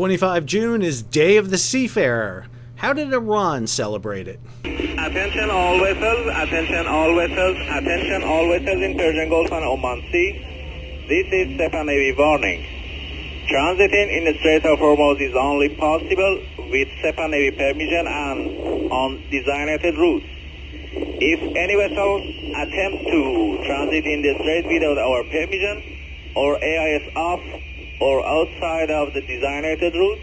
25 June is Day of the Seafarer. How did Iran celebrate it? Attention all vessels, attention all vessels, attention all vessels in Persian Gulf and Oman Sea. This is SEPA Navy warning. Transiting in the Strait of Hormuz is only possible with SEPA Navy permission and on designated routes. If any vessel attempts to transit in the strait without our permission or AIS off or outside of the designated route,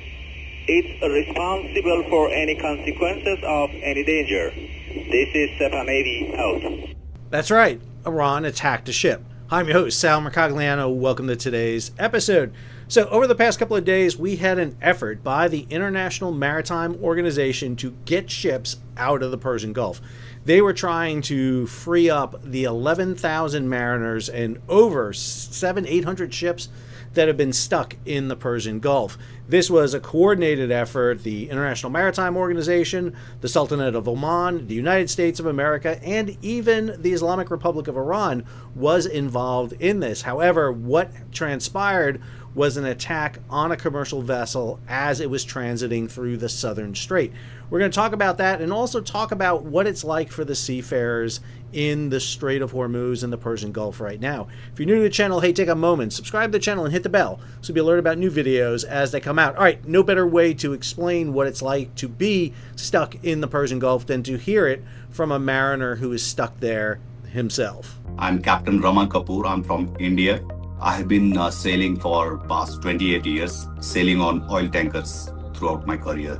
it's responsible for any consequences of any danger. This is SEPA Navy out. That's right, Iran attacked a ship. I'm your host, Sal Mercogliano. Welcome to today's episode. So over the past couple of days, we had an effort by the International Maritime Organization to get ships out of the Persian Gulf. They were trying to free up the 11,000 mariners and over 800 ships that have been stuck in the Persian Gulf. This was a coordinated effort. The International Maritime Organization, the Sultanate of Oman, the United States of America, and even the Islamic Republic of Iran was involved in this. However, what transpired was an attack on a commercial vessel as it was transiting through the southern strait. We're going to talk about that and also talk about what it's like for the seafarers in the Strait of Hormuz and the Persian Gulf right now. If you're new to the channel, hey, take a moment, subscribe to the channel and hit the bell so you'll be alerted about new videos as they come out. All right, no better way to explain what it's like to be stuck in the Persian Gulf than to hear it from a mariner who is stuck there himself. I'm Captain Raman Kapoor. I'm from India. I have been sailing for past 28 years, sailing on oil tankers throughout my career.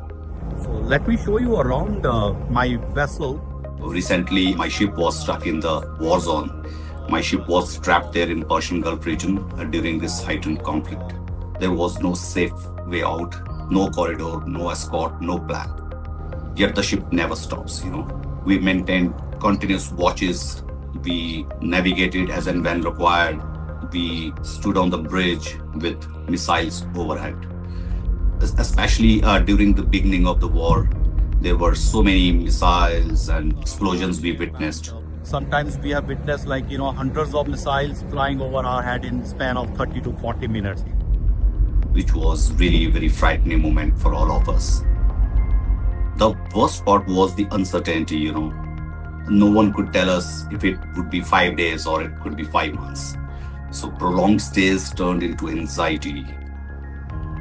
So let me show you around my vessel. Recently, my ship was stuck in the war zone. My ship was trapped there in Persian Gulf region during this heightened conflict. There was no safe way out, no corridor, no escort, no plan. Yet the ship never stops, We maintained continuous watches. We navigated as and when required. We stood on the bridge with missiles overhead. Especially during the beginning of the war, there were so many missiles and explosions we witnessed. Sometimes we have witnessed hundreds of missiles flying over our head in span of 30 to 40 minutes. Which was really a very frightening moment for all of us. The worst part was the uncertainty, No one could tell us if it would be 5 days or it could be 5 months. So prolonged stays turned into anxiety.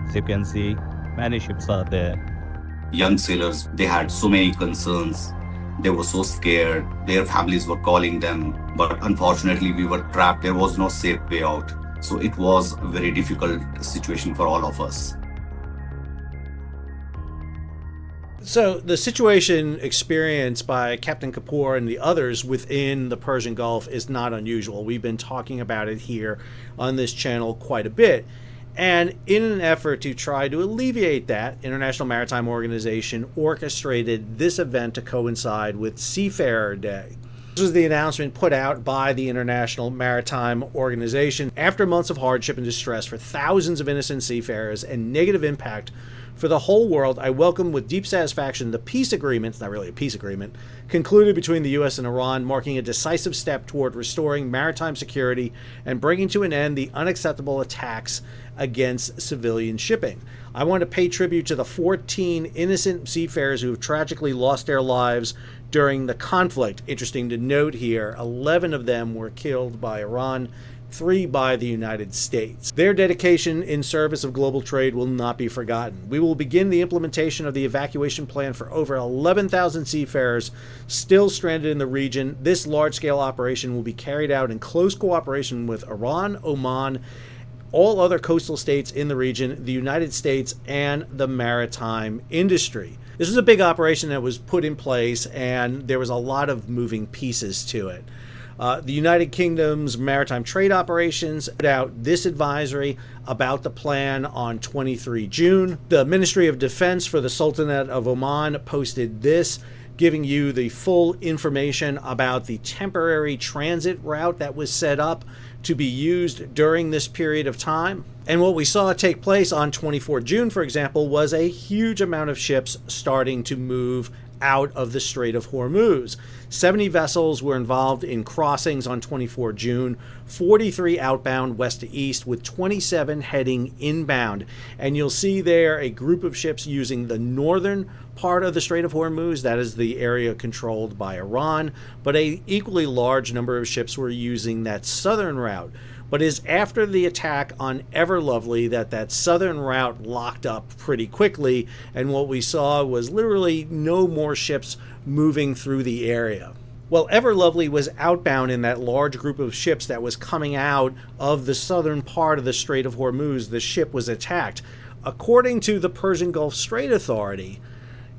As you can see, many ships are there. Young sailors, they had so many concerns. They were so scared. Their families were calling them. But unfortunately, we were trapped. There was no safe way out. So it was a very difficult situation for all of us. So the situation experienced by Captain Kapoor and the others within the Persian Gulf is not unusual. We've been talking about it here on this channel quite a bit. And in an effort to try to alleviate that, International Maritime Organization orchestrated this event to coincide with Seafarer Day. This was the announcement put out by the International Maritime Organization after months of hardship and distress for thousands of innocent seafarers and negative impact for the whole world. I welcome with deep satisfaction the peace agreement, it's not really a peace agreement, concluded between the U.S. and Iran, marking a decisive step toward restoring maritime security and bringing to an end the unacceptable attacks against civilian shipping. I want to pay tribute to the 14 innocent seafarers who have tragically lost their lives during the conflict. Interesting to note here, 11 of them were killed by Iran, 3 by the United States. Their dedication in service of global trade will not be forgotten. We will begin the implementation of the evacuation plan for over 11,000 seafarers still stranded in the region. This large-scale operation will be carried out in close cooperation with Iran, Oman, all other coastal states in the region, the United States, and the maritime industry. This was a big operation that was put in place, and there was a lot of moving pieces to it. The United Kingdom's maritime trade operations put out this advisory about the plan on 23 June. The Ministry of Defense for the Sultanate of Oman posted this, giving you the full information about the temporary transit route that was set up to be used during this period of time. And what we saw take place on 24 June, for example, was a huge amount of ships starting to move out of the Strait of Hormuz. 70 vessels were involved in crossings on 24 June, 43 outbound west to east, with 27 heading inbound. And you'll see there a group of ships using the northern part of the Strait of Hormuz, that is the area controlled by Iran, but an equally large number of ships were using that southern route. But it is after the attack on Everlovely that southern route locked up pretty quickly, and what we saw was literally no more ships moving through the area. Well, Everlovely was outbound in that large group of ships that was coming out of the southern part of the Strait of Hormuz. The ship was attacked. According to the Persian Gulf Strait Authority,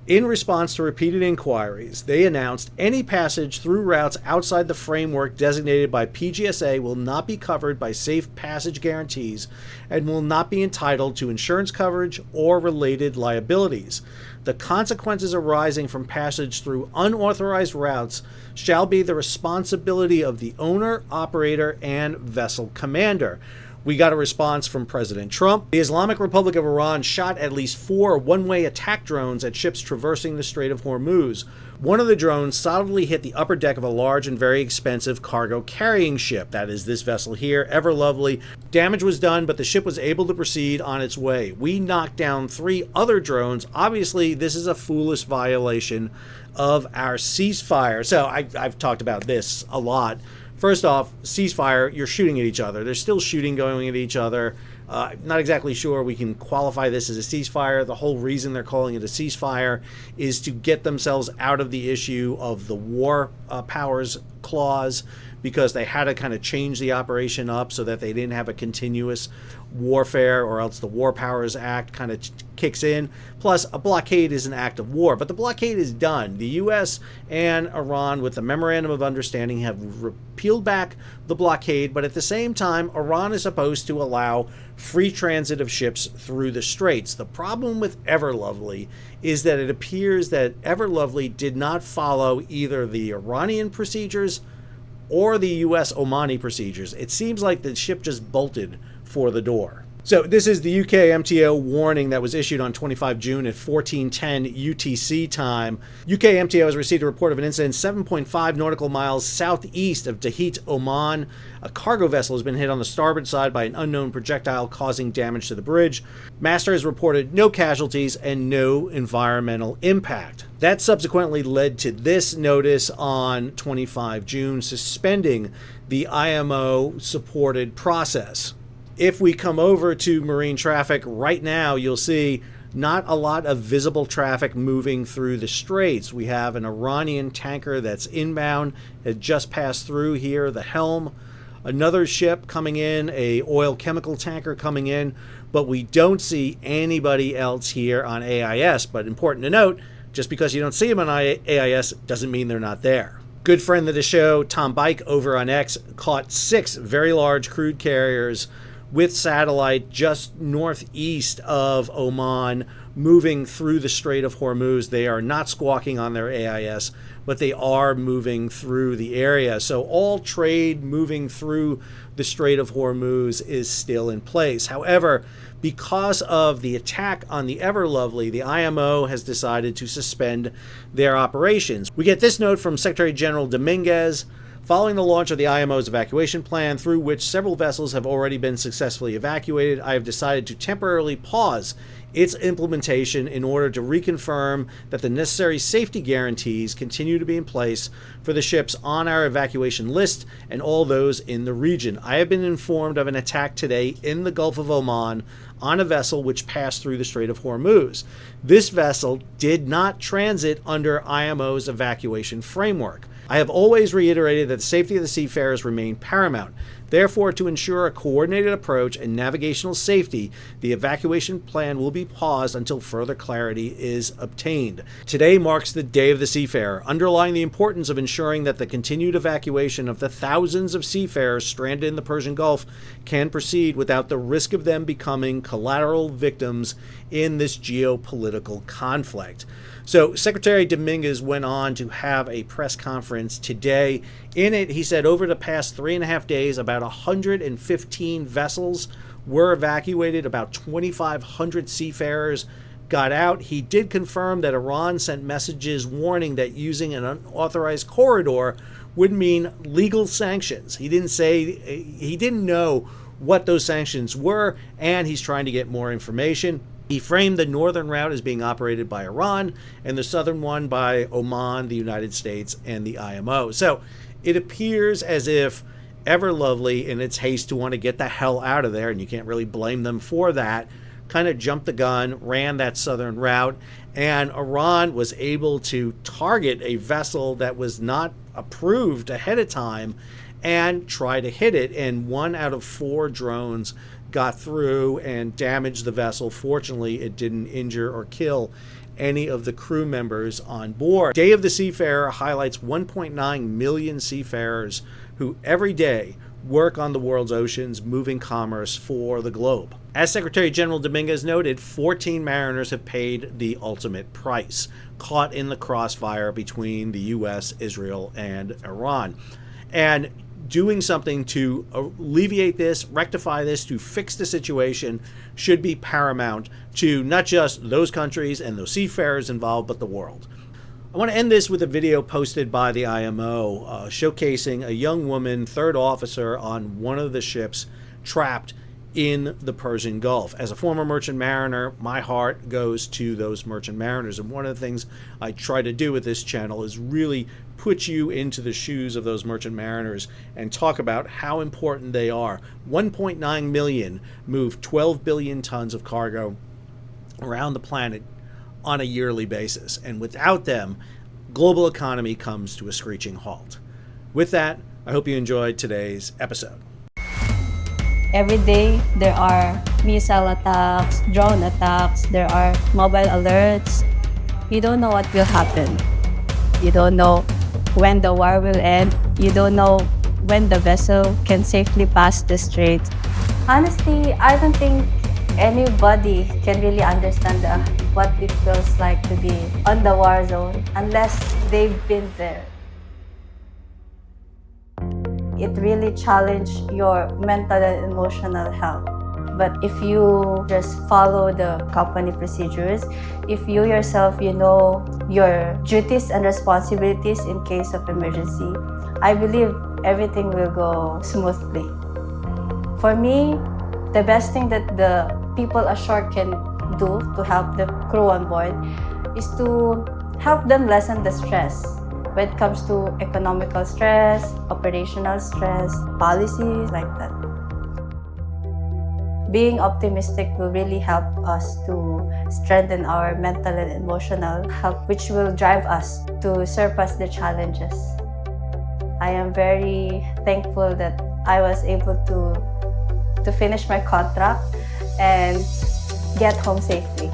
in response to repeated inquiries, they announced any passage through routes outside the framework designated by PGSA will not be covered by safe passage guarantees and will not be entitled to insurance coverage or related liabilities. The consequences arising from passage through unauthorized routes shall be the responsibility of the owner, operator, and vessel commander. We got a response from President Trump. The Islamic Republic of Iran shot at least 4 one-way attack drones at ships traversing the Strait of Hormuz. One of the drones solidly hit the upper deck of a large and very expensive cargo carrying ship. That is this vessel here, Everlovely. Damage was done, but the ship was able to proceed on its way. We knocked down 3 other drones. Obviously, this is a foolish violation of our ceasefire. So I've talked about this a lot. First off, ceasefire, you're shooting at each other. There's still shooting going at each other. Not exactly sure we can qualify this as a ceasefire. The whole reason they're calling it a ceasefire is to get themselves out of the issue of the war powers clause, because they had to kind of change the operation up so that they didn't have a continuous warfare, or else the War Powers Act kind of kicks in. Plus, a blockade is an act of war, but the blockade is done. The U.S. and Iran, with the Memorandum of Understanding, have peeled back the blockade, but at the same time, Iran is supposed to allow free transit of ships through the straits. The problem with Everlovely is that it appears that Everlovely did not follow either the Iranian procedures or the U.S. Omani procedures. It seems like the ship just bolted for the door. So this is the UK MTO warning that was issued on 25 June at 14:10 UTC time. UK MTO has received a report of an incident 7.5 nautical miles southeast of Dahit, Oman. A cargo vessel has been hit on the starboard side by an unknown projectile, causing damage to the bridge. Master has reported no casualties and no environmental impact. That subsequently led to this notice on 25 June suspending the IMO supported process. If we come over to marine traffic right now, you'll see not a lot of visible traffic moving through the straits. We have an Iranian tanker that's inbound, had just passed through here, the helm. Another ship coming in, a oil chemical tanker coming in, but we don't see anybody else here on AIS. But important to note, just because you don't see them on AIS doesn't mean they're not there. Good friend of the show, Tom Bike over on X, caught 6 very large crude carriers with satellite just northeast of Oman, moving through the Strait of Hormuz. They are not squawking on their AIS, but they are moving through the area. So all trade moving through the Strait of Hormuz is still in place. However, because of the attack on the Everlovely, the IMO has decided to suspend their operations. We get this note from Secretary General Dominguez. Following the launch of the IMO's evacuation plan, through which several vessels have already been successfully evacuated, I have decided to temporarily pause its implementation in order to reconfirm that the necessary safety guarantees continue to be in place for the ships on our evacuation list and all those in the region. I have been informed of an attack today in the Gulf of Oman on a vessel which passed through the Strait of Hormuz. This vessel did not transit under IMO's evacuation framework. I have always reiterated that the safety of the seafarers remain paramount. Therefore, to ensure a coordinated approach and navigational safety, the evacuation plan will be paused until further clarity is obtained. Today marks the Day of the Seafarer, underlying the importance of ensuring that the continued evacuation of the thousands of seafarers stranded in the Persian Gulf can proceed without the risk of them becoming collateral victims in this geopolitical conflict. So Secretary Dominguez went on to have a press conference today. In it, he said over the past 3.5 days, about 115 vessels were evacuated, about 2,500 seafarers got out. He did confirm that Iran sent messages warning that using an unauthorized corridor would mean legal sanctions. He didn't know what those sanctions were, and he's trying to get more information. He framed the northern route as being operated by Iran and the southern one by Oman, the United States, and the IMO. So it appears as if Everlovely, in its haste to want to get the hell out of there, and you can't really blame them for that, kind of jumped the gun, ran that southern route, and Iran was able to target a vessel that was not approved ahead of time and try to hit it. And 1 out of 4 drones got through and damaged the vessel. Fortunately, it didn't injure or kill any of the crew members on board. Day of the Seafarer highlights 1.9 million seafarers who every day work on the world's oceans, moving commerce for the globe. As Secretary General Dominguez noted, 14 mariners have paid the ultimate price, caught in the crossfire between the U.S., Israel, and Iran. And doing something to alleviate this, rectify this, to fix the situation should be paramount to not just those countries and those seafarers involved, but the world. I want to end this with a video posted by the IMO showcasing a young woman, third officer on one of the ships trapped in the Persian Gulf. As a former merchant mariner, my heart goes to those merchant mariners. And one of the things I try to do with this channel is really put you into the shoes of those merchant mariners and talk about how important they are. 1.9 million move 12 billion tons of cargo around the planet on a yearly basis. And without them, global economy comes to a screeching halt. With that, I hope you enjoyed today's episode. Every day, there are missile attacks, drone attacks, there are mobile alerts. You don't know what will happen. You don't know when the war will end. You don't know when the vessel can safely pass the strait. Honestly, I don't think anybody can really understand what it feels like to be on the war zone unless they've been there. It really challenged your mental and emotional health. But if you just follow the company procedures, if you yourself, you know your duties and responsibilities in case of emergency, I believe everything will go smoothly. For me, the best thing that the people ashore can do to help the crew on board is to help them lessen the stress when it comes to economical stress, operational stress, policies like that. Being optimistic will really help us to strengthen our mental and emotional health, which will drive us to surpass the challenges. I am very thankful that I was able to finish my contract and get home safely.